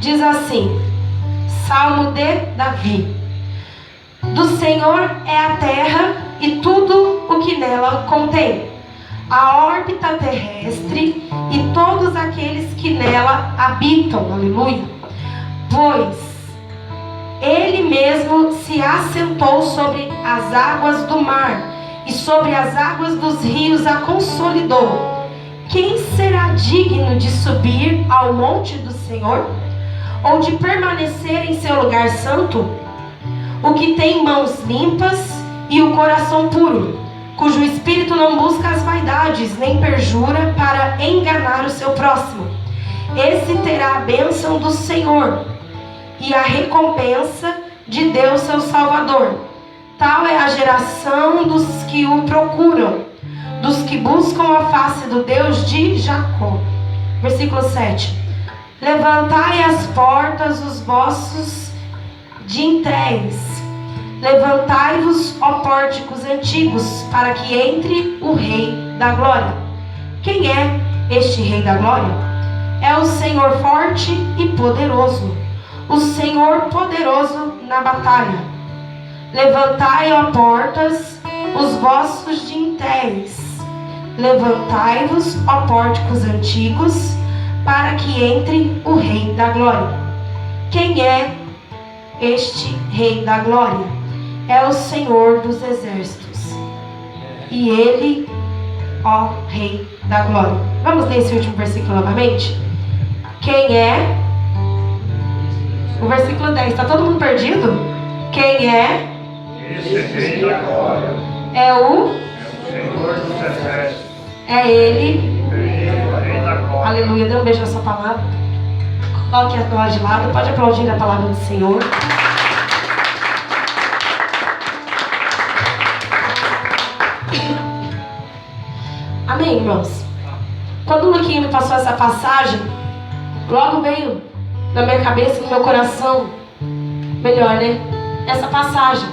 diz assim, Salmo de Davi: do Senhor é a terra e tudo o que nela contém, a órbita terrestre e todos aqueles que nela habitam. Aleluia. Pois Ele mesmo se assentou sobre as águas do mar e sobre as águas dos rios a consolidou. Quem será digno de subir ao monte do Senhor? Ou de permanecer em seu lugar santo? O que tem mãos limpas e o coração puro, cujo espírito não busca as vaidades, nem perjura para enganar o seu próximo. Esse terá a bênção do Senhor e a recompensa de Deus seu Salvador. Tal é a geração dos que o procuram, dos que buscam a face do Deus de Jacó. Versículo 7. Levantai as portas, os vossos dintéis. Levantai-vos, ó pórticos antigos, para que entre o Rei da Glória. Quem é este Rei da Glória? É o Senhor forte e poderoso, o Senhor poderoso na batalha. Levantai, ó portas, os vossos dintéis. Levantai-vos, ó pórticos antigos, para que entre o Rei da Glória. Quem é este Rei da Glória? É o Senhor dos Exércitos. E Ele, ó Rei da Glória. Vamos ler esse último versículo novamente? Quem é? O versículo 10. Está todo mundo perdido? Quem é? Esse Rei da Glória. É o Senhor dos Exércitos. É Ele. Rei da Glória. Aleluia. Dê um beijo na sua palavra. Coloque a glória de lado. Pode aplaudir a palavra do Senhor. Amém, irmãos? Quando o Luquinho me passou essa passagem, logo veio na minha cabeça, no meu coração, melhor, né? Essa passagem.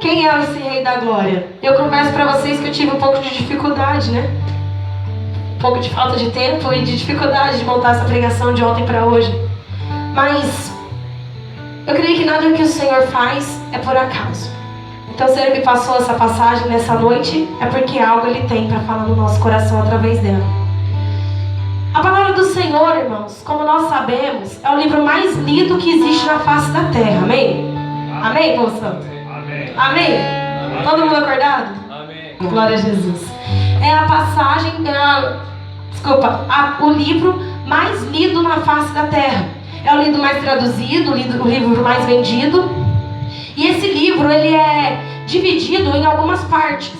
Quem é esse Rei da Glória? Eu confesso para vocês que eu tive um pouco de dificuldade, né? Um pouco de falta de tempo e de dificuldade de montar essa pregação de ontem para hoje. Mas eu creio que nada que o Senhor faz é por acaso. Então, se Ele me passou essa passagem nessa noite, é porque algo Ele tem para falar no nosso coração através dela. A palavra do Senhor, irmãos, como nós sabemos, é o livro mais lido que existe na face da terra. Amém? Amém, povo santo? Amém. Amém? Todo mundo acordado? Amém. Glória a Jesus. É a passagem, o livro mais lido na face da terra. É o livro mais traduzido, o livro mais vendido. E esse livro, ele é dividido em algumas partes.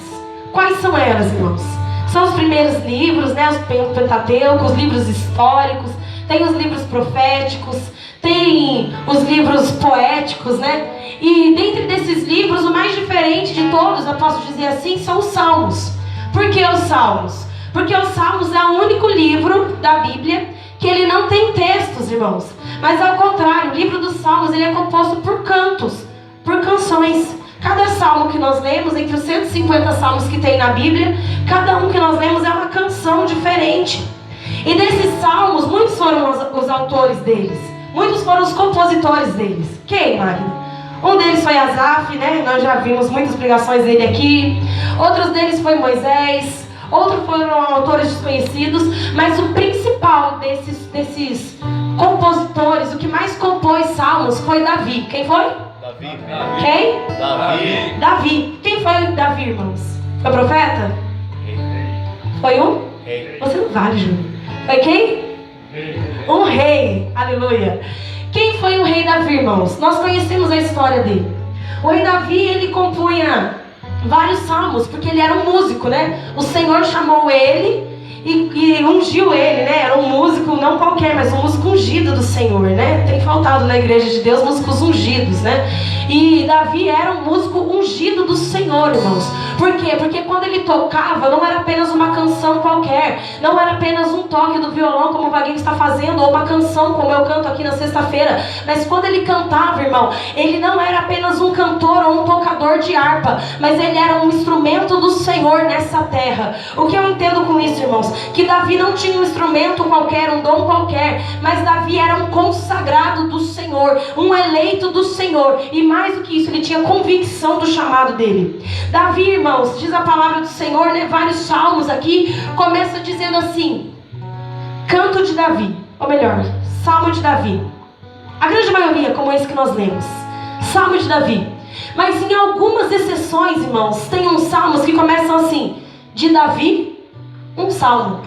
Quais são elas, irmãos? São os primeiros livros, né? Os Pentateuco, os livros históricos, tem os livros proféticos, tem os livros poéticos, né? E dentre desses livros, o mais diferente de todos, eu posso dizer assim, são os Salmos. Por que os Salmos? Porque os Salmos é o único livro da Bíblia que ele não tem textos, irmãos. Mas ao contrário, o livro dos Salmos, ele é composto por cantos, por canções. Cada salmo que nós lemos, entre os 150 salmos que tem na Bíblia, cada um que nós lemos é uma canção diferente. E desses salmos, muitos foram os autores deles. Muitos foram os compositores deles. Quem, Magna? Um deles foi Asaf, né? Nós já vimos muitas pregações dele aqui. Outros deles foi Moisés. Outros foram autores desconhecidos. Mas o principal desses compositores, o que mais compôs salmos, foi Davi. Quem foi? Davi. Quem? Davi. Davi. Quem foi Davi, irmãos? Foi profeta? Foi um? Rei. Você não vale, Júnior. Foi quem? Um rei. Aleluia. Quem foi o rei Davi, irmãos? Nós conhecemos a história dele. O rei Davi, ele compunha vários salmos, porque ele era um músico, né? O Senhor chamou ele e ungiu ele, né? Era um músico, não qualquer, mas um músico ungido do Senhor, né? Tem faltado na igreja de Deus músicos ungidos, né? E Davi era um músico ungido do Senhor, irmãos. Por quê? Porque quando ele tocava, não era apenas uma canção qualquer, não era apenas um toque do violão, como o Vaguinho está fazendo, ou uma canção, como eu canto aqui na sexta-feira. Mas quando ele cantava, irmão, ele não era apenas um cantor ou um tocador de harpa, mas ele era um instrumento do Senhor nessa terra. O que eu entendo com isso, irmãos? Que Davi não tinha um instrumento qualquer, um dom qualquer, mas Davi era um consagrado do Senhor, um eleito do Senhor. E mais do que isso, ele tinha convicção do chamado dele. Davi, irmãos, diz a palavra do Senhor, né? Vários salmos aqui, começa dizendo assim: canto de Davi, ou melhor, salmo de Davi. A grande maioria, como esse que nós lemos, salmo de Davi. Mas em algumas exceções, irmãos, tem uns salmos que começam assim: de Davi, um salmo,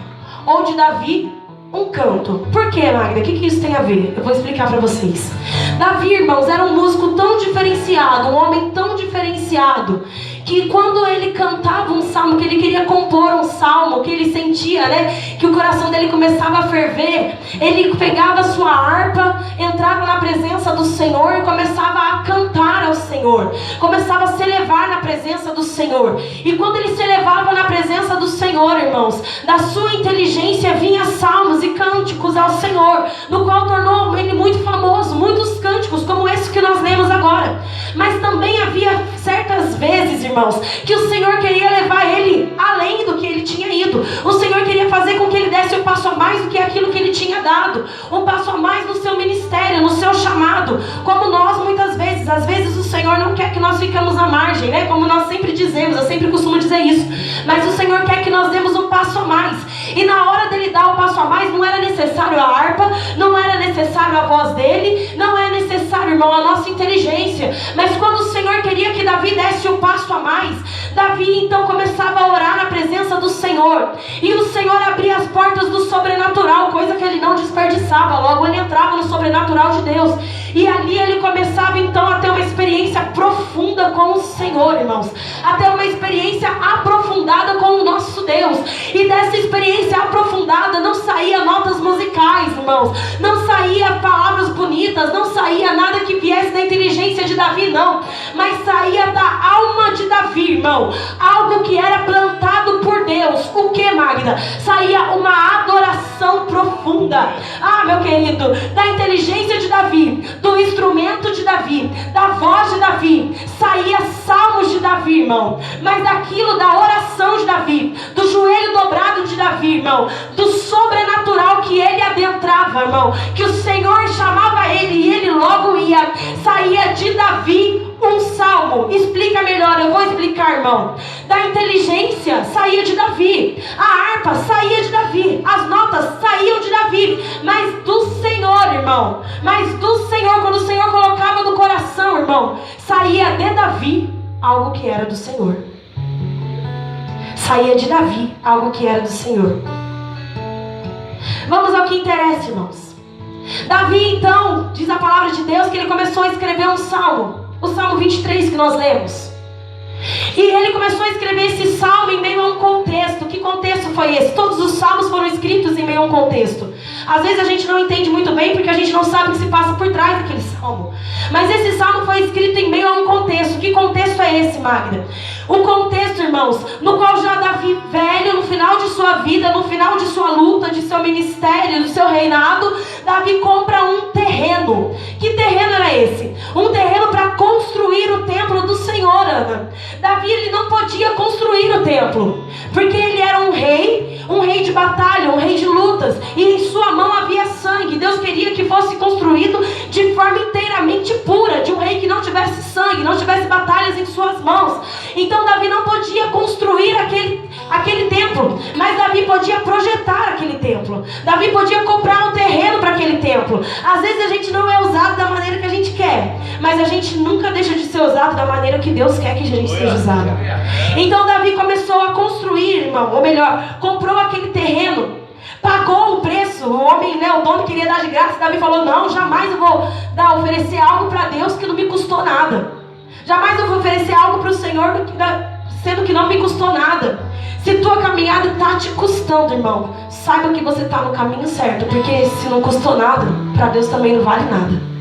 ou de Davi, um canto. Por que, Magda? O que isso tem a ver? Eu vou explicar para vocês. Davi, irmãos, era um músico tão diferenciado, um homem tão diferenciado, que quando ele cantava um salmo, que ele queria compor um salmo, que ele sentia, né, que o coração dele começava a ferver, ele pegava a sua harpa, entrava na presença do Senhor e começava a cantar ao Senhor, começava a se elevar na presença do Senhor. E quando ele se elevava na presença do Senhor, irmãos, da sua inteligência vinha salmos e cânticos ao Senhor, no qual tornou ele muito famoso, muitos cânticos como esse que nós lemos agora. Mas também havia certas vezes, irmãos, que o Senhor queria levar ele além do que ele tinha ido. O Senhor queria fazer com que ele desse um passo a mais do que aquilo que ele tinha dado, um passo a mais no seu ministério, no seu chamado. Como nós muitas vezes, às vezes o Senhor não quer que nós ficamos à margem, né? Como nós sempre dizemos, eu sempre costumo dizer isso. Mas o Senhor quer que nós demos um passo a mais. E na hora dele dar o passo a mais, não era necessário a harpa, não era necessário a voz dele, não é necessário, irmão, a nossa inteligência. Mas quando o Senhor queria que Davi desse um passo a mais, Davi então começava a orar na presença do Senhor. E o Senhor abria as portas do sobrenatural, coisa que ele não desperdiçava. Logo ele entrava no sobrenatural de Deus. E ali ele começava então a ter uma experiência profunda com o Senhor, irmãos. A ter uma experiência aprofundada com o nosso Deus. E dessa experiência aprofundada não saía notas musicais, irmãos. Não saía palavras bonitas, não saía nada que viesse da inteligência de Davi, não. Mas saía da alma de Davi, irmão. Algo que era plantado por Deus. O que, Magda? Saía uma adoração profunda. Ah, meu querido, da inteligência de Davi, do instrumento de Davi, da voz de Davi, saía salmos de Davi, irmão. Mas daquilo, da oração de Davi, do joelho dobrado de Davi, irmão, do sobrenatural que ele adentrava, irmão, que o Senhor chamava ele e ele logo ia, saía de Davi um salmo. Explica melhor, eu vou explicar, irmão. Da inteligência saía de Davi, a harpa saía de Davi, as notas saíam de Davi, mas do Senhor, irmão, mas do Senhor, quando o Senhor colocava no coração, irmão, saía de Davi algo que era do Senhor. Saía de Davi algo que era do Senhor. Vamos ao que interessa, irmãos. Davi então, diz a palavra de Deus, que ele começou a escrever um salmo, o Salmo 23 que nós lemos. E ele começou a escrever esse salmo em meio a um contexto. Que contexto foi esse? Todos os salmos foram escritos em meio a um contexto. Às vezes a gente não entende muito bem porque a gente não sabe o que se passa por trás daquele salmo. Mas esse salmo foi escrito em meio a um contexto. Que contexto é esse, Magda? Um contexto, irmãos, no qual já Davi velho, no final de sua vida, no final de sua luta, de seu ministério, do seu reinado, Davi compra um terreno. Que terreno era esse? Um terreno para construir o templo do Senhor, Ana. Davi, ele não podia construir o templo, porque ele era um rei de batalha, um rei de lutas, e em sua mão havia sangue. Deus queria que fosse construído de forma inteiramente pura, de um rei que não tivesse sangue, não tivesse batalhas em suas mãos. Então Davi não podia construir aquele templo, mas Davi podia projetar aquele templo. Davi podia comprar um terreno para aquele templo. Às vezes a gente não é usado da maneira que a gente quer, mas a gente nunca deixa de ser usado da maneira que Deus quer que a gente seja usado. Então Davi começou a construir, irmão, ou melhor, comprou aquele terreno, pagou o preço. O homem, né, o dono queria dar de graça. Davi falou: não, jamais eu vou oferecer algo para Deus que não me custou nada. Jamais eu vou oferecer algo para o Senhor sendo que não me custou nada. Se tua caminhada está te custando, irmão, saiba que você está no caminho certo, porque se não custou nada, para Deus também não vale nada.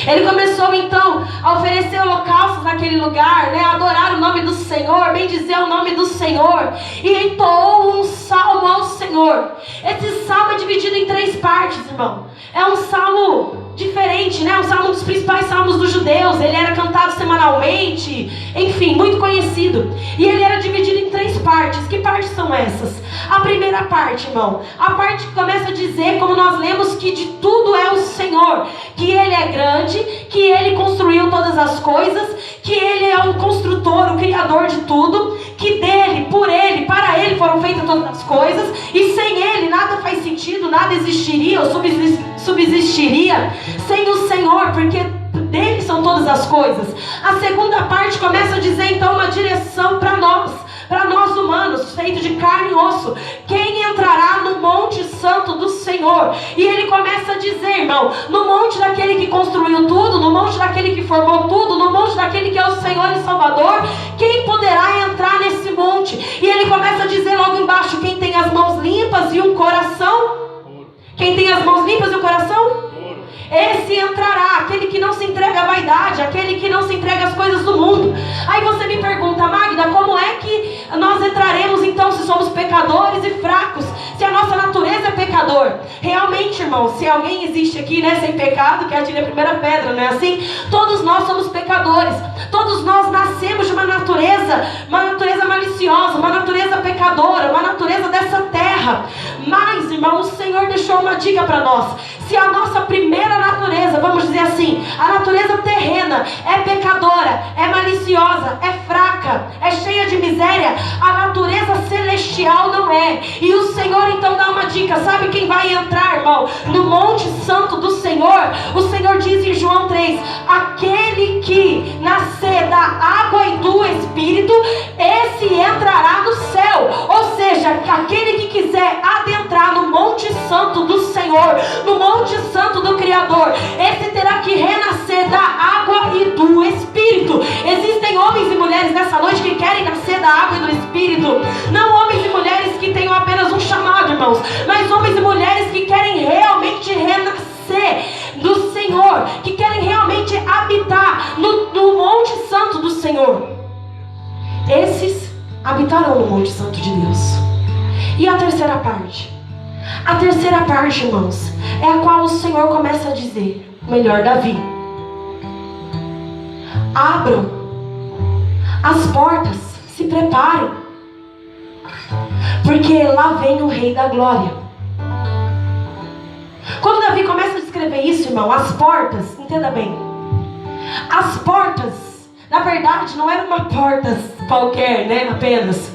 Ele começou então a oferecer holocaustos naquele lugar, né? Adorar o nome do Senhor, bendizer o nome do Senhor, e entoou um salmo ao Senhor. Esse salmo é dividido em 3 partes, irmão. É um salmo diferente, né? Um salmo dos principais salmos dos judeus. Ele era cantado semanalmente, enfim, muito conhecido. E ele era dividido em 3 partes. Que partes são essas? A primeira parte, irmão, a parte que começa a dizer, como nós lemos, que de tudo é coisas, que Ele é o construtor, o criador de tudo, que dele, por Ele, para Ele foram feitas todas as coisas, e sem Ele nada faz sentido, nada existiria ou subsistiria sem o Senhor, porque dele são todas as coisas. A segunda parte começa a dizer então uma direção para nós humanos, feitos de carne e osso. Quem entrará no monte santo do Senhor? E ele começa a dizer, irmão, no monte daquele que construiu tudo, no monte daquele que formou tudo, no monte daquele que é o Senhor e Salvador, quem poderá entrar nesse monte? E ele começa a dizer logo embaixo, quem tem as mãos limpas e um coração? Quem tem as mãos limpas e um coração? Esse entrará, aquele que não se entrega à vaidade, aquele que não se entrega às coisas do mundo. Aí você me pergunta, Magda, como é que nós entraremos então se somos pecadores e fracos? Se a nossa natureza é pecador? Realmente, irmão, se alguém existe aqui, né, sem pecado, que atire a primeira pedra, não é assim? Todos nós somos pecadores. Todos nós nascemos de uma natureza maliciosa, uma natureza pecadora, uma natureza dessa terra. Mas, irmão, o Senhor deixou uma dica para nós. Se a nossa primeira natureza, vamos dizer assim, a natureza terrena é pecadora, é maliciosa, é fraca, é cheia de miséria, a natureza celestial não é. E o Senhor então dá uma dica. Sabe quem vai entrar, irmão, no monte santo do Senhor? O Senhor diz em João 3, aquele que nascer da água e do Espírito, esse entrará no céu. Ou seja, aquele que quiser adentrar no monte santo do Senhor, no monte santo do Criador, esse terá que renascer da água e do Espírito. Existem homens e mulheres nessa noite que querem nascer da água e do Espírito. Não homens e mulheres que tenham apenas um chamado, irmãos, mas homens e mulheres que querem realmente renascer do Senhor, que querem realmente habitar no monte santo do Senhor. Esses habitarão no monte santo de Deus. E a terceira parte? A terceira parte, irmãos, é a qual o Senhor começa a dizer, melhor, Davi, abram as portas, se preparem, porque lá vem o Rei da Glória. Quando Davi começa a descrever isso, irmão, as portas, entenda bem, as portas, na verdade, não era uma porta qualquer, né, apenas.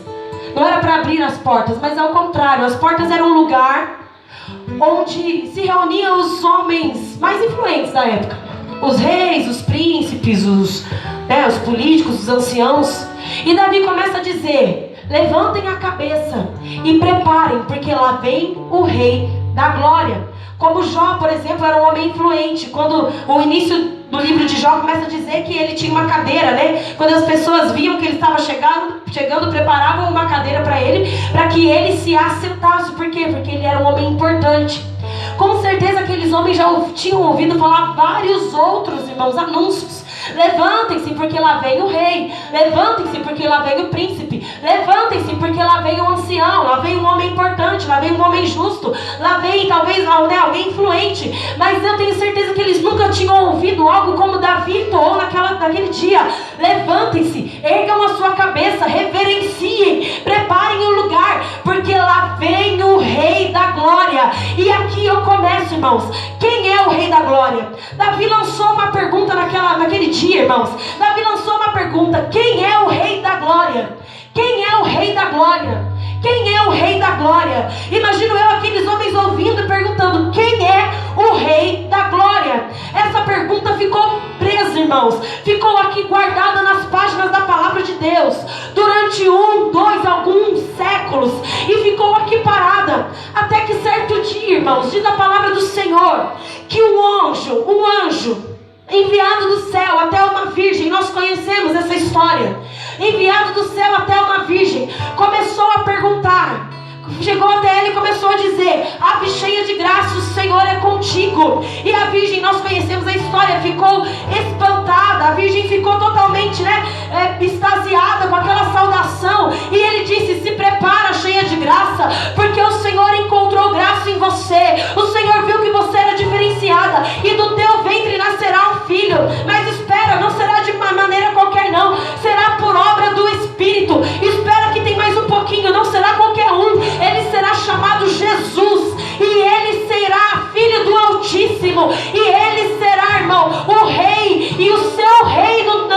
Não era para abrir as portas, mas ao contrário, as portas eram um lugar onde se reuniam os homens mais influentes da época. Os reis, os príncipes, os políticos, os anciãos. E Davi começa a dizer, levantem a cabeça e preparem, porque lá vem o Rei da Glória. Como Jó, por exemplo, era um homem influente. Quando o início do livro de Jó começa a dizer que ele tinha uma cadeira, né? Quando as pessoas viam que ele estava chegando, preparavam uma cadeira para que ele se assentasse. Por quê? Porque ele era um homem importante. Com certeza aqueles homens já tinham ouvido falar vários outros, irmãos, anúncios. Levantem-se porque lá vem o rei. Levantem-se porque lá vem o príncipe. Levantem-se porque lá vem o ancião. Lá vem um homem importante. Lá vem um homem justo. Lá vem talvez alguém influente. Mas eu tenho certeza que eles nunca tinham ouvido algo como Davi entoou naquele dia. Levantem-se, ergam a sua cabeça, reverenciem, preparem o lugar, porque lá vem o Rei da Glória. E aqui eu começo, irmãos. Quem é o Rei da Glória? Davi lançou uma pergunta naquele dia, irmãos. Davi lançou uma pergunta: quem é o Rei da Glória? Quem é o Rei da Glória? Quem é o Rei da Glória? Imagino eu aqueles homens ouvindo e perguntando: quem é o Rei da Glória? Essa pergunta ficou presa, irmãos. Ficou aqui guardada nas páginas da palavra de Deus durante 1, 2, alguns séculos, e ficou aqui parada, até que certo dia, irmãos, diz a palavra do Senhor que um anjo enviado do céu até uma virgem, nós conhecemos essa história, enviado do céu até uma virgem, começou a perguntar, chegou até ela e começou a dizer: ave cheia de graça, o Senhor é contigo. E a virgem, nós conhecemos a história, ficou espantada, a virgem ficou totalmente extasiada com aquela saudação, e ele disse: se prepara, cheia de graça, porque o Senhor encontrou graça em você. O Senhor viu que você era diferenciada, e do teu ventre nascerá um filho. Mas espera, não será de uma maneira qualquer não, será por obra do Espírito. Espera que tem mais um pouquinho, não será qualquer um, ele será chamado Jesus, e ele será filho do Altíssimo, e ele será, irmão, o rei, e o seu reino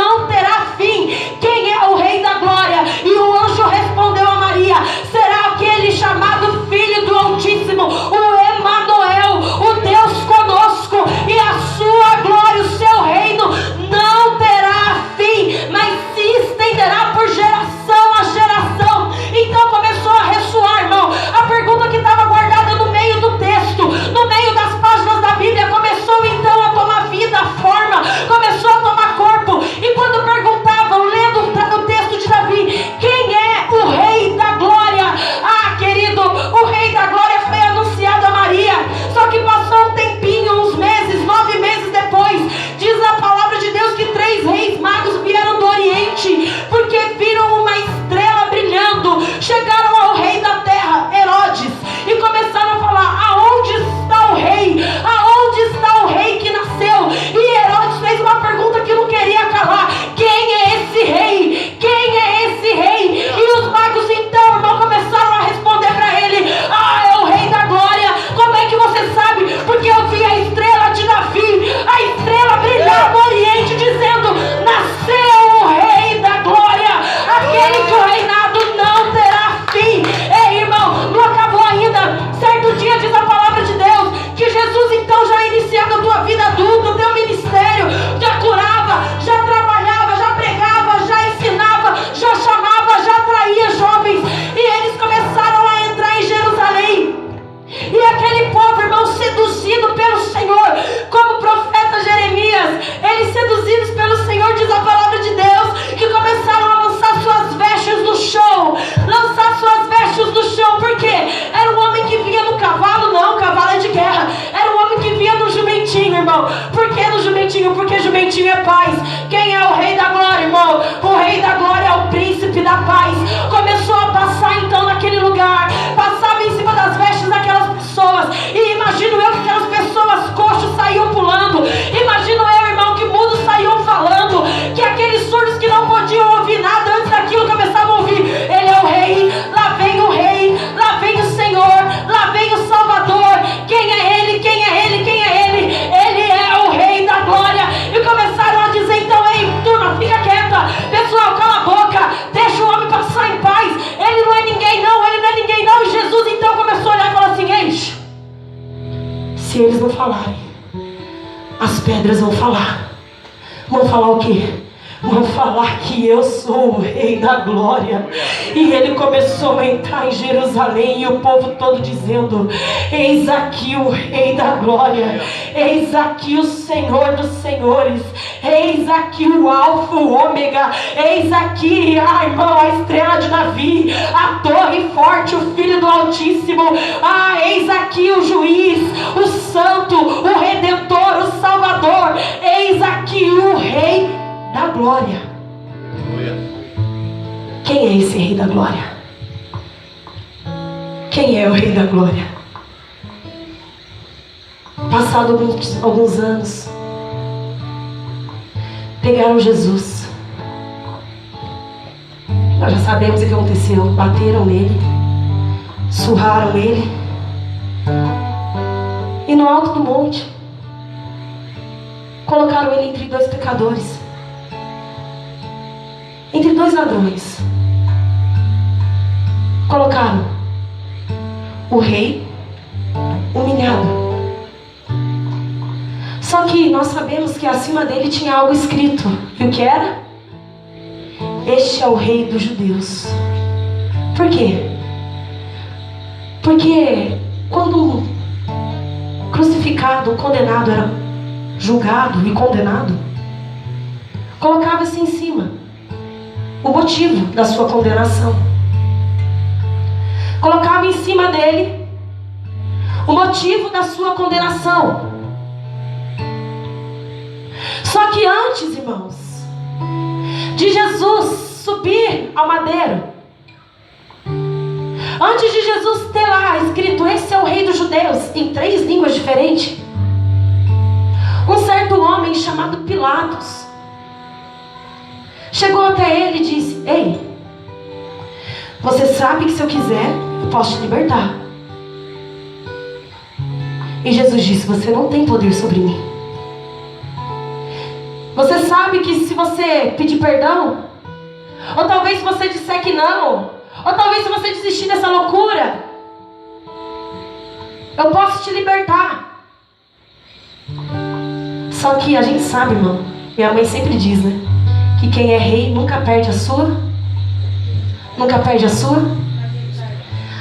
iniciado a tua vida adulta, o teu ministério, já curava, já trabalhava, já pregava, já ensinava, já chamava, já atraía jovens, e eles começaram a entrar em Jerusalém. E aquele povo, irmão, seduzido pelo Senhor, como o profeta Jeremias, eles seduzidos pelo Senhor, diz a palavra de Deus, que começaram a lançar suas vestes no chão. Lançar suas vestes no chão, por quê? Era um homem que vinha no cavalo, não, cavalo é de guerra. Era um homem que vinha no jumentinho, irmão. Por que no jumentinho? Porque jumentinho é paz. Quem é o rei da glória, irmão? O rei da glória é o príncipe da paz. Começou a passar então naquele lugar, passava em cima das vestes daquelas pessoas, e imagino eu que aquelas pessoas coxos saíam pulando, imagino eu, irmão, que mudos saíam falando, que aqueles surdos que não podiam ouvir nada antes daquilo começavam a ouvir. Ele é o rei, lá vem o rei, lá vem o Senhor, lá vem o Salvador. Quem é ele? Quem é ele? Quem é ele? Ele é o rei da glória. E começaram a dizer então: ei, turma, fica quieta, pessoal, cala a boca, deixa o homem passar em paz, ele não é ninguém não, ele não é ninguém não. E Jesus então começou a olhar e falou assim: ei, se eles não falarem, as pedras vão falar. Vão falar o quê? Vão falar que eu sou o rei da glória. E ele começou a entrar em Jerusalém, e o povo todo dizendo: eis aqui o rei da glória, eis aqui o Senhor dos senhores, eis aqui o alfa, o ômega, eis aqui, irmão, a estrela de Davi, a torre forte, o filho do Altíssimo. Eis aqui o juiz, o santo, o redentor, o salvador. Eis aqui o rei da glória. Quem é esse rei da glória? Quem é o rei da glória? Passado alguns anos, pegaram Jesus. Nós já sabemos o que aconteceu. Bateram nele, surraram ele, e no alto do monte colocaram ele entre dois pecadores, entre dois ladrões. Colocaram o rei humilhado. Só que nós sabemos que acima dele tinha algo escrito. E o que era? Este é o rei dos judeus. Por quê? Porque quando crucificado, condenado era julgado e condenado, colocava-se em cima o motivo da sua condenação. Colocava em cima dele o motivo da sua condenação. Só que antes, irmãos, de Jesus subir ao madeiro, antes de Jesus ter lá escrito: esse é o rei dos judeus, em 3 línguas diferentes, um certo homem chamado Pilatos chegou até ele e disse: ei, você sabe que se eu quiser, eu posso te libertar. E Jesus disse: você não tem poder sobre mim. Você sabe que se você pedir perdão, ou talvez se você disser que não, ou talvez se você desistir dessa loucura, eu posso te libertar. Só que a gente sabe, irmão, minha mãe sempre diz, né, que quem é rei nunca perde a sua. Nunca perde a sua.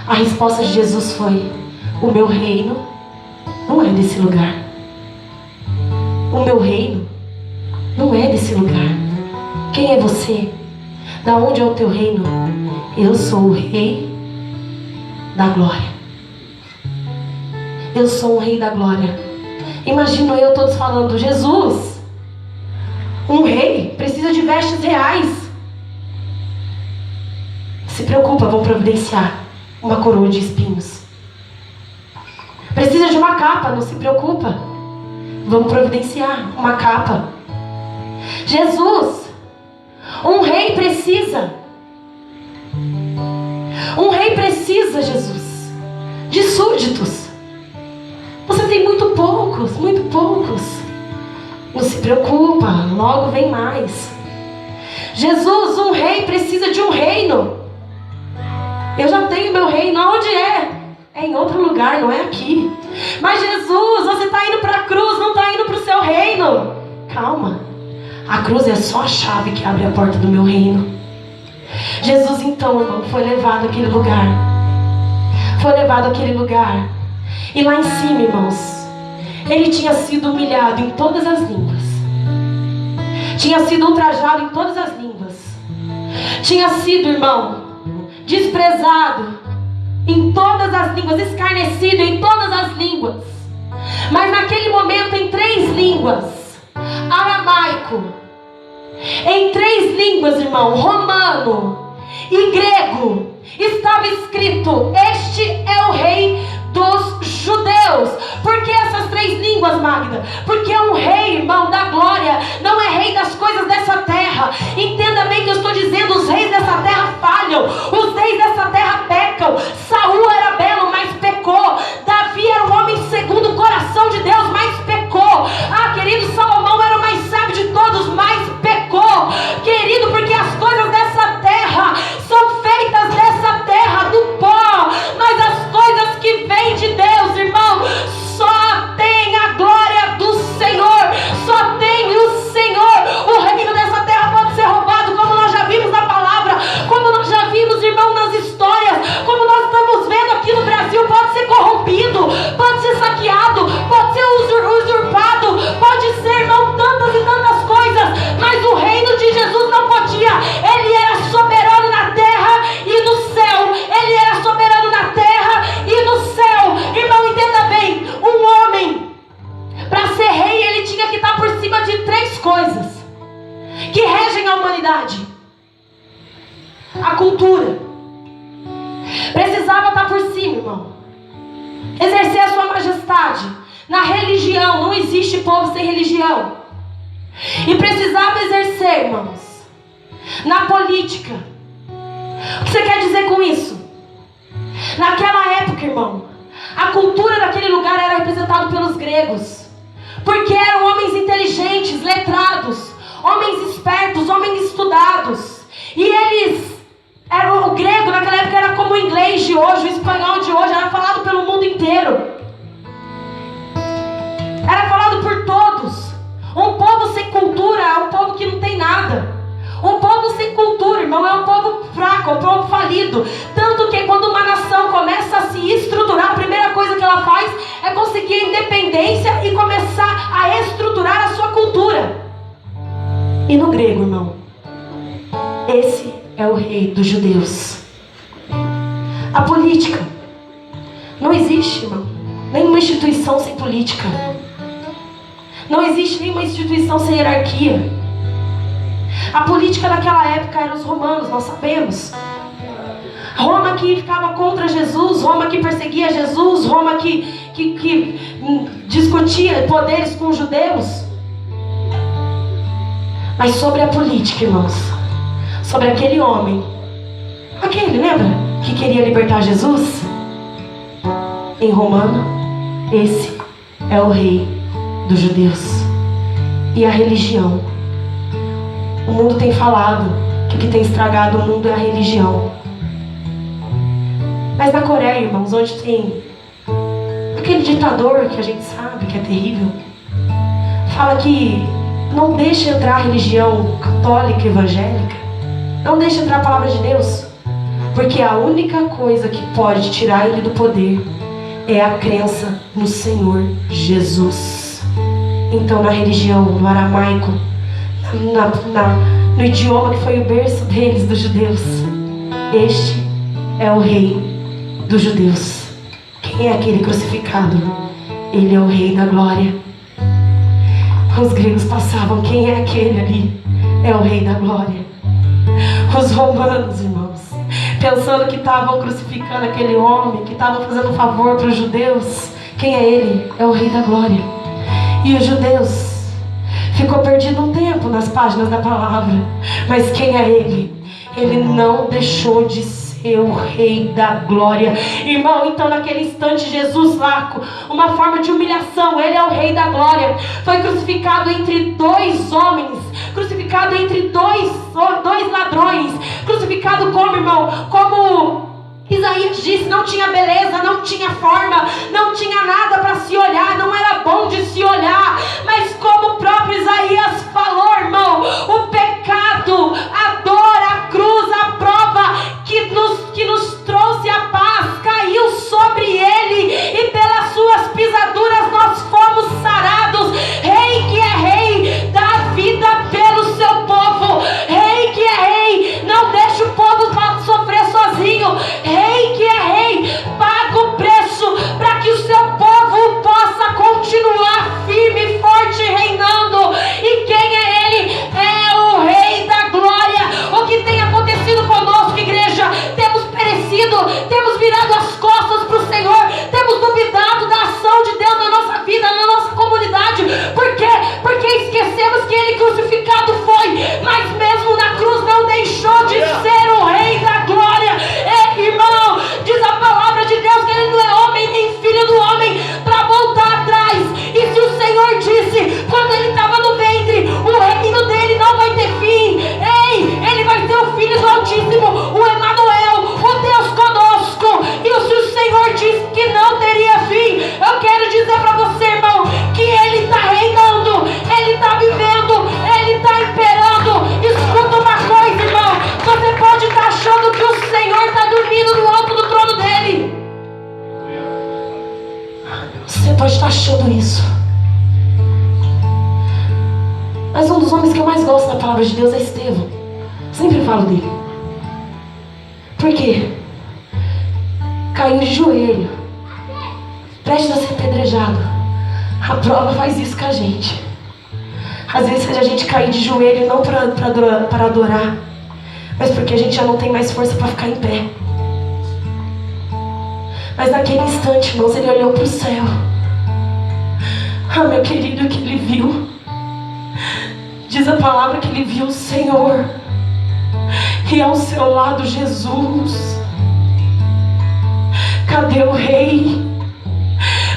A resposta de Jesus foi: o meu reino não é desse lugar. O meu reino não é desse lugar. Quem é você? Da onde é o teu reino? Eu sou o rei da glória. Eu sou o rei da glória. Imagino eu todos falando: Jesus, um rei precisa de vestes reais. Se preocupa, vão providenciar uma coroa de espinhos. Precisa de uma capa, não se preocupa, vamos providenciar uma capa. Jesus, um rei precisa. Um rei precisa, Jesus, de súditos. Você tem muito poucos, muito poucos. Não se preocupa, logo vem mais. Jesus, um rei precisa de um reino. Eu já tenho meu reino. Aonde é? É em outro lugar, não é aqui. Mas Jesus, você está indo para a cruz, não A cruz é só a chave que abre a porta do meu reino. Jesus então, irmão, foi levado àquele lugar. Foi levado àquele lugar. E lá em cima, irmãos, ele tinha sido humilhado em todas as línguas. Tinha sido ultrajado em todas as línguas. Tinha sido, irmão, desprezado em todas as línguas, escarnecido em todas as línguas. Mas naquele momento, em 3 línguas, aramaico, em 3 línguas, irmão, romano e grego, estava escrito: este é o rei dos judeus. Por que essas 3 línguas, Magda? Porque é um rei, irmão, da glória. Não é rei das coisas dessa terra. Entenda bem que eu estou dizendo: os reis dessa terra falham, os reis dessa terra pecam. Saul era belo, mas pecou. Davi era um homem segundo o coração de Deus, mas pecou. Ah, querido, Salomão era o mais sábio de todos, mas pecou. Querido, porque as coisas dessa terra são feitas dessa terra, do pó. Mas as coisas que vêm de Deus, irmão, só tem a glória do Senhor. Só tem o Senhor. O reino dessa terra pode ser roubado, como nós já vimos na palavra, como nós já vimos, irmão, nas histórias, como nós estamos vendo aqui no Brasil. Pode ser corrompido, pode ser saqueado, pode ser usurpado, pode ser, irmão, tantas e tantas coisas. Mas o reino de Jesus não podia. Ele era soberano na terra e no céu. Ele era soberano na terra e no céu. Irmão, entenda bem: um homem, para ser rei, ele tinha que estar por cima de 3 coisas que regem a humanidade. A cultura. Precisava estar por cima, irmão. Exercer a sua majestade. Na religião, não existe povo sem religião. E precisava exercer, irmãos, na política. O que você quer dizer com isso? Naquela época, irmão, a cultura daquele lugar era representada pelos gregos, porque eram homens inteligentes, letrados, homens espertos, homens estudados. E eles o grego naquela época era como o inglês de hoje, o espanhol de hoje, era falado pelo mundo inteiro. Era falado por todos. Um povo sem cultura é um povo que não tem nada. Um povo sem cultura, irmão, é um povo fraco, é um povo falido. Tanto que quando uma nação começa a se estruturar, a primeira coisa que ela faz é conseguir a independência e começar a estruturar a sua cultura. E no grego, irmão, esse é o rei dos judeus. A política. Não existe, irmão, nenhuma instituição sem política. Não existe nenhuma instituição sem hierarquia. A política daquela época eram os romanos, nós sabemos. Roma que ficava contra Jesus, Roma que perseguia Jesus, Roma que discutia poderes com os judeus. Mas sobre a política, irmãos, sobre aquele homem, lembra? Que queria libertar Jesus? Em Romano, esse é o rei dos judeus. E a religião. O mundo tem falado que o que tem estragado o mundo é a religião. Mas na Coreia, irmãos, onde tem aquele ditador que a gente sabe que é terrível, fala que não deixa entrar a religião católica, evangélica, não deixa entrar a palavra de Deus, porque a única coisa que pode tirar ele do poder é a crença no Senhor Jesus. Então, na religião, no aramaico, no idioma que foi o berço deles, dos judeus, este é o rei dos judeus. Quem é aquele crucificado? Ele é o rei da glória. Os gregos passavam: quem é aquele ali? É o rei da glória. Os romanos, irmãos, pensando que estavam crucificando aquele homem, que estavam fazendo um favor para os judeus. Quem é ele? É o rei da glória. E os judeus ficou perdido um tempo nas páginas da palavra. Mas quem é ele? Ele não deixou de ser o rei da glória. Irmão, então naquele instante Jesus lá, uma forma de humilhação, ele é o rei da glória. Foi crucificado entre 2 homens, crucificado entre dois ladrões, crucificado como, irmão, como Isaías disse, não tinha beleza, não tinha forma, não tinha nada para se olhar, não era bom de se olhar. Mas como o próprio Isaías falou, irmão, Mas um dos homens que eu mais gosto da palavra de Deus é Estevão. Sempre falo dele. Por quê? Caiu de joelho, prestes a ser apedrejado. A prova faz isso com a gente. Às vezes faz a gente cair de joelho, não para adorar, mas porque a gente já não tem mais força para ficar em pé. Mas naquele instante, irmãos, ele olhou para o céu. Ah, meu querido, que ele viu. Diz a palavra que ele viu o Senhor. E ao seu lado Jesus. Cadê o rei?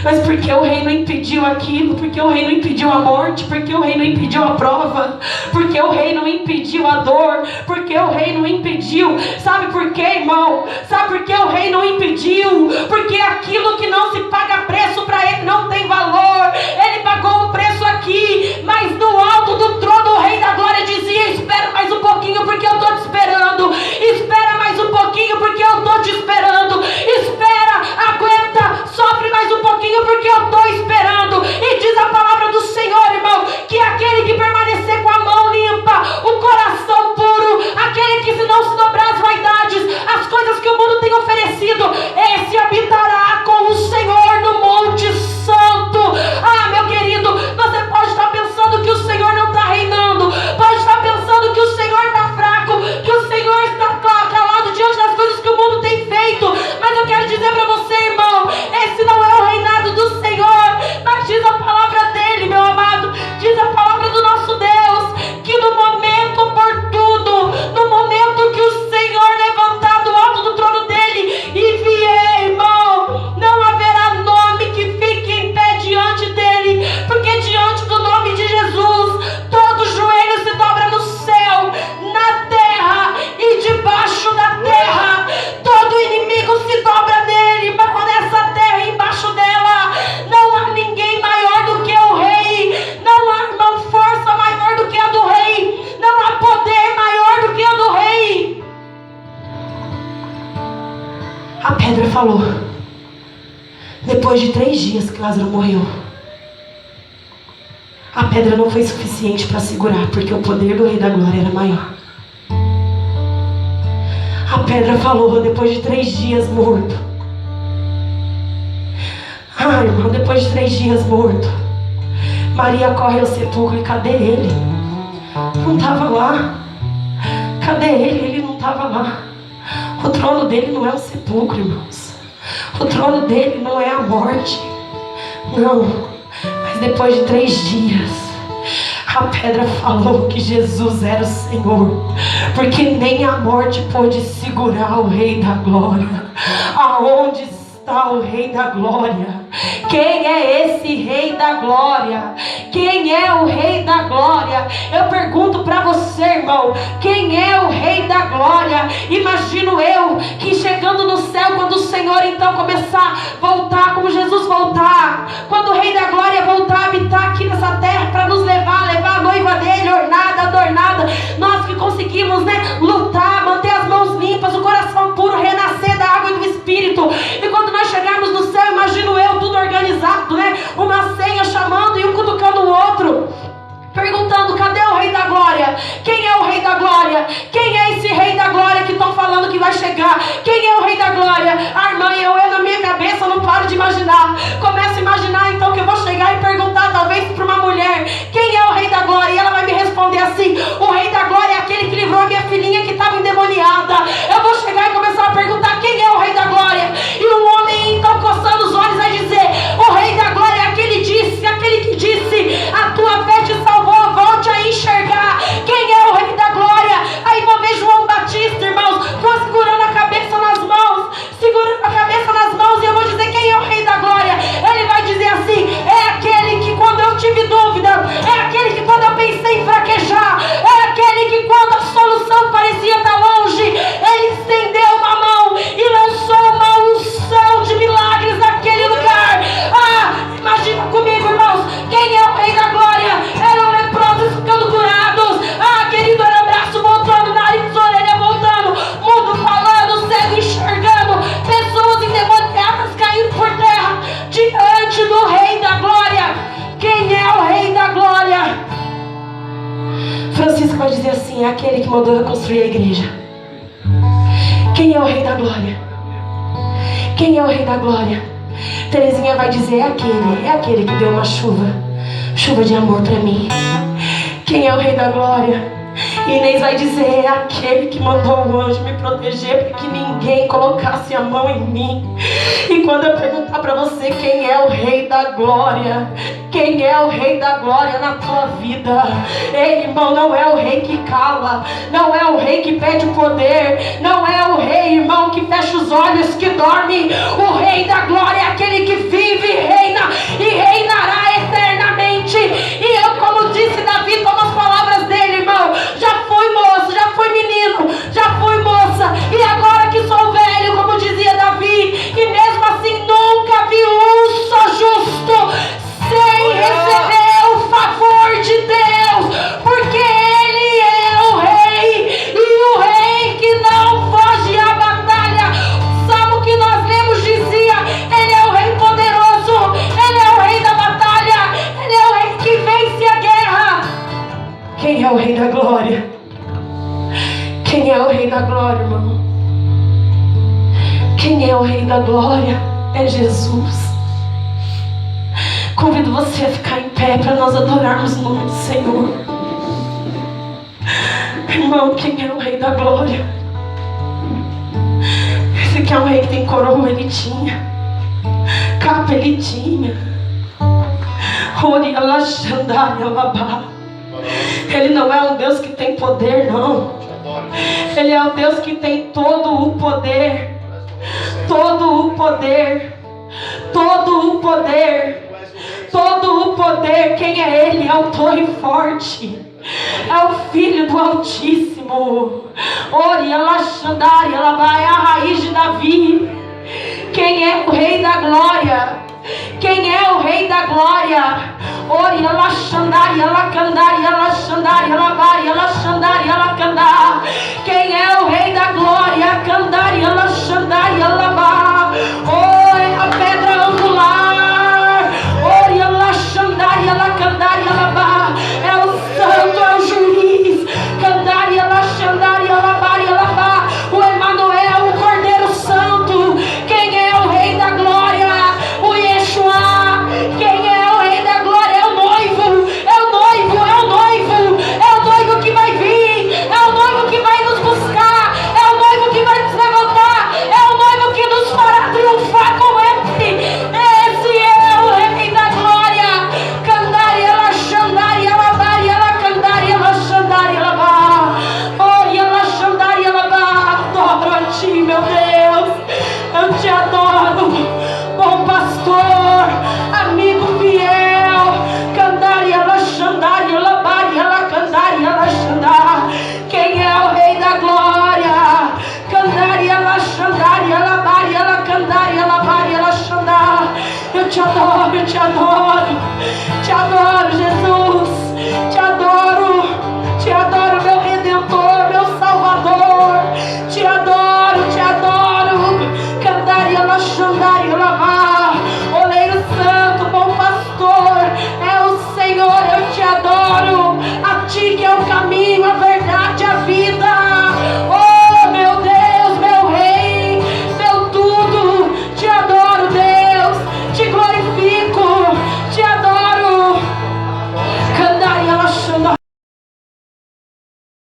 Mas porque o rei não impediu aquilo? Porque o rei não impediu a morte? Porque o rei não impediu a prova? Porque o rei não impediu a dor? Porque o rei não impediu? Sabe por quê, irmão? Sabe por que o rei não impediu? Porque aquilo que não se paga preço para ele não tem valor. Ele pagou o preço aqui, mas no alto do trono o rei da glória dizia: espera mais um pouquinho porque eu estou te esperando. Espera mais um pouquinho porque eu estou te esperando. Espera, aguenta, sofre mais um pouquinho porque eu estou esperando. E diz a palavra do Senhor, irmão, que aquele que permanecer com a mão limpa, o coração puro, aquele que se não se dobrar as vaidades, as coisas que o mundo tem oferecido, esse habitará com o Senhor no Monte Santo. Ah, meu querido, você pode estar pensando que o Senhor não está reinando, pode estar pensando que o Senhor está fraco, que o Senhor está calado diante das coisas que o mundo tem feito, mas eu quero dizer para você, irmão, esse não é o reinado do Senhor, mas diz a palavra dele, meu amado, diz a palavra do nosso Deus, que no momento oportuno, no momento que o Senhor levantar do alto do trono dele e vier, irmão, não haverá nome que fique em pé diante dele, porque diante do nome de Jesus, todo joelho se dobra no céu, na terra e debaixo da terra, todo inimigo se dobra nele, nessa terra e embaixo dela. Não há ninguém maior do que o rei, não há, irmão, força maior do que a do rei, não há poder maior do que a do rei. A pedra falou. Depois de 3 dias que Lázaro morreu, a pedra não foi suficiente para segurar, porque o poder do Rei da Glória era maior. A pedra falou depois de 3 dias morto. Ah, irmão, depois de 3 dias morto, Maria corre ao sepulcro e cadê ele? Não estava lá. Cadê ele? Ele não estava lá. O trono dele não é o sepulcro, irmãos. O trono dele não é a morte. Não. Mas depois de 3 dias, a pedra falou que Jesus era o Senhor, porque nem a morte pôde segurar o Rei da Glória. Aonde está o Rei da Glória? Quem é esse Rei da Glória? Quem é o Rei da Glória? Eu pergunto para você, irmão, quem é o Rei da Glória? Imagino eu que chegando no céu, quando o Senhor então começar a voltar, como Jesus voltar, quando o Rei da Glória voltar a habitar aqui nessa terra para nos levar a noiva dele, ornada, adornada, nós que conseguimos, lutar, manter as mãos limpas, o coração puro, renascer da água e do Espírito, e quando nós chegarmos no céu, imagino eu tudo organizado, uma ceia chamando e um cutucando o outro, perguntando: cadê o Rei da Glória? Quem é o Rei da Glória? Quem é esse Rei da Glória que estão falando que vai chegar? Quem é o Rei da Glória? Ah, irmã, eu na minha cabeça não paro de imaginar. Começo a imaginar então que eu vou chegar e perguntar talvez para uma mulher: quem é o Rei da Glória? E ela vai me responder assim: o Rei da Glória é aquele que livrou a minha filhinha que estava endemoniada. Eu vou chegar e começar a perguntar: quem é o Rei da Glória? E um homem então coçando os olhos vai dizer: o Rei da Glória é aquele que disse: a tua fé te salvou, volte a enxergar. Quem é o Rei da Glória? Aí vou ver João Batista, irmãos, segurando a cabeça nas mãos, e eu vou dizer: quem é o Rei da Glória? Ele vai dizer assim: dizer assim: é aquele que mandou eu construir a igreja. Quem é o Rei da Glória? Quem é o Rei da Glória? Terezinha vai dizer: é aquele que deu uma chuva de amor para mim. Quem é o Rei da Glória? Inês vai dizer: é aquele que mandou o anjo me proteger para que ninguém colocasse a mão em mim. E quando eu perguntar para você quem é o Rei da Glória, quem é o Rei da Glória na tua vida? Ei, irmão, não é o rei que cala, não é o rei que pede poder, não é o rei, irmão, que fecha os olhos, que dorme. O Rei da Glória é aquele que vive, reina e reinará eternamente. E eu, como disse Davi, tomo as palavras dele, irmão. Já fui moço, já fui menino, já fui moça, e agora que sou velho, como dizia Davi, e mesmo assim nunca vi um só justo sem receber o favor de Deus, porque Ele é o Rei, e o Rei que não foge à batalha. O salmo que nós lemos dizia: Ele é o Rei poderoso, Ele é o Rei da batalha, Ele é o Rei que vence a guerra. Quem é o Rei da Glória? Quem é o Rei da Glória, irmão? Quem é o Rei da Glória? É Jesus. Convido você a ficar em pé para nós adorarmos o nome do Senhor. Irmão, quem é o Rei da Glória? Esse aqui é um rei que tem coroa, ele tinha. Capa, ele tinha. Ele não é um Deus que tem poder, não. Ele é um Deus que tem todo o poder. Todo o poder. Todo o poder. Todo o poder. Quem é Ele? É o Torre Forte. É o Filho do Altíssimo. Ori, Alaxandari, ela vai a raiz de Davi. Quem é o Rei da Glória? Quem é o Rei da Glória? Ori, Alaxandari, Alacandari, Alaxandari, ela vai, Alaxandari, ela